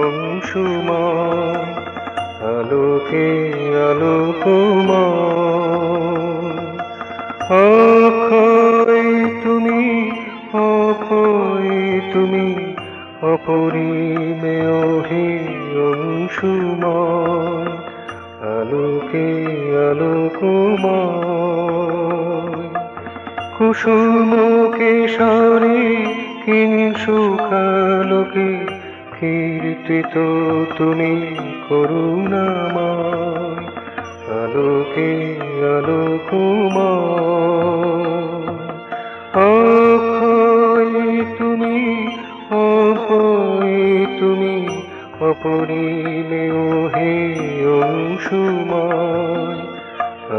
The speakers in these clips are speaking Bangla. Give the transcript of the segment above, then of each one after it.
অংশুময়, আলোকে আলোকময়। অক্ষয় তুমি, অক্ষয় তুমি, অপরিমেয় হে অংশুময়, আলোকে আলোকময়। কুসুম কেশরে কিংসুকালোকে কীর্তিত তুমি করুণাময়, আলোকে আলোকময়। অক্ষয় তুমি, অক্ষয় তুমি, অপরিমেয় হে অংশুময়,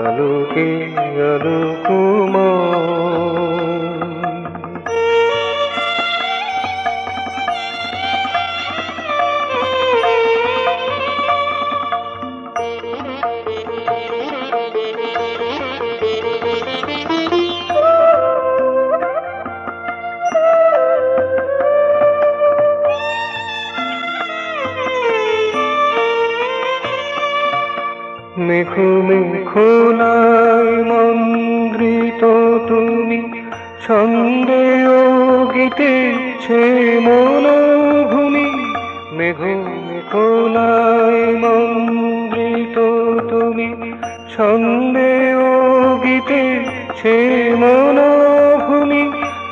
আলোকে আলোকময়। মেঘ মেঘনায় মন্দ্রিত তুমি, ছন্দে ও গীতেছে মনোভূমি। মেঘ মেঘনায় মন্দ্রিত তুমি, ছন্দে ও গীতেছে মনোভূমি।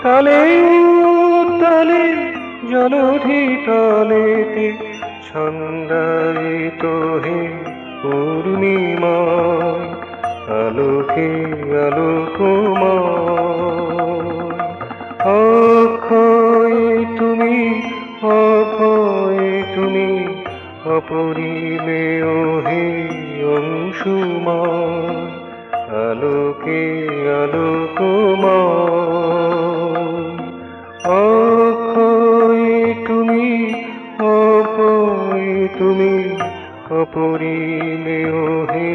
তালে তালে জলধি তলেতে ছন্দায়িত হে পূর্ণিমায়, আলোকে আলোকময়। অক্ষয় তুমি, অক্ষয় তুমি, অপরিমেয় হে অংশুময়, আলোকে আলোকময়। অক্ষয় তুমি, অক্ষয় তুমি, অপরিমেয় হে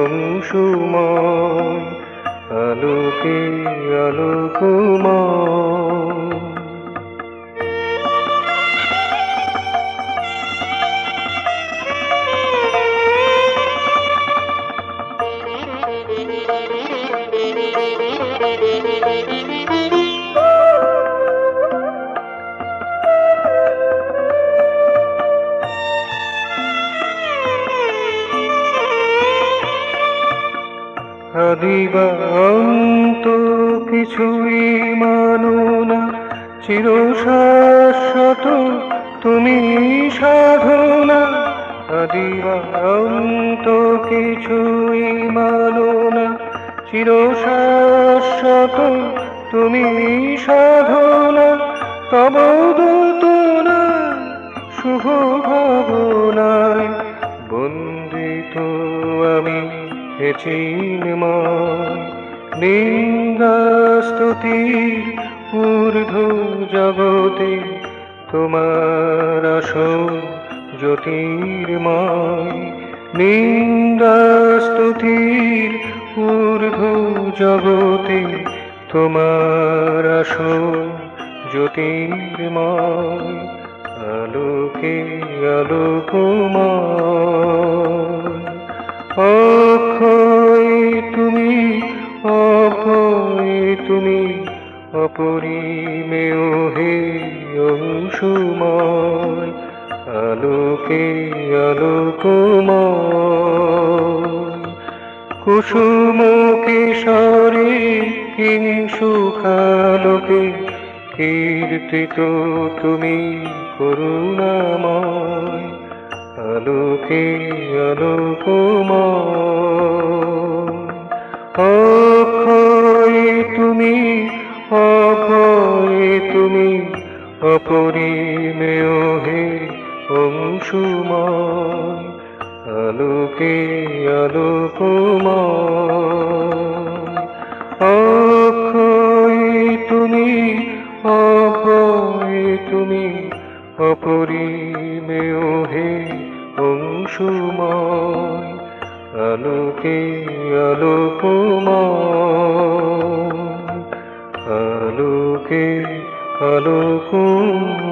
অংশুময়, আলোকে আলোকময়। আদিবা অন্ত কিছুই মানো না, চিরশাশ্বত তুমি সাধনা। আদিবা অন্ত কিছুই মানো না, চিরশাশ্বত তুমি সাধনা। তব দূতনা শুভ ভাবনায় বন্দিত আমি হে চিন্ময়, নিন্দা স্তুতির ঊর্ধ্ব জগতে তোমার আসন জ্যোতির্ময়। নিন্দা স্তুতির ঊর্ধ্ব জগতে তোমার আসন জ্যোতির্ময়, আলোকে আলোকময়। অক্ষয় তুমি, অক্ষয় তুমি, অপরিমেয় হে অংশুময়, আলোকে আলোকময়। কুসুম কেশরে কিংসুকালোকে কীর্তিত তুমি করুণাময়, আলোকে আলোকময়। অক্ষয় তুমি, অক্ষয় তুমি, অপরিমেয় হে অংশুময়, আলোকে আলোকময়। অক্ষয় তুমি, অক্ষয় তুমি, অপরিমেয় হে অংশুময়, আলোকে আলোকময়, আলোকে আলোকময়।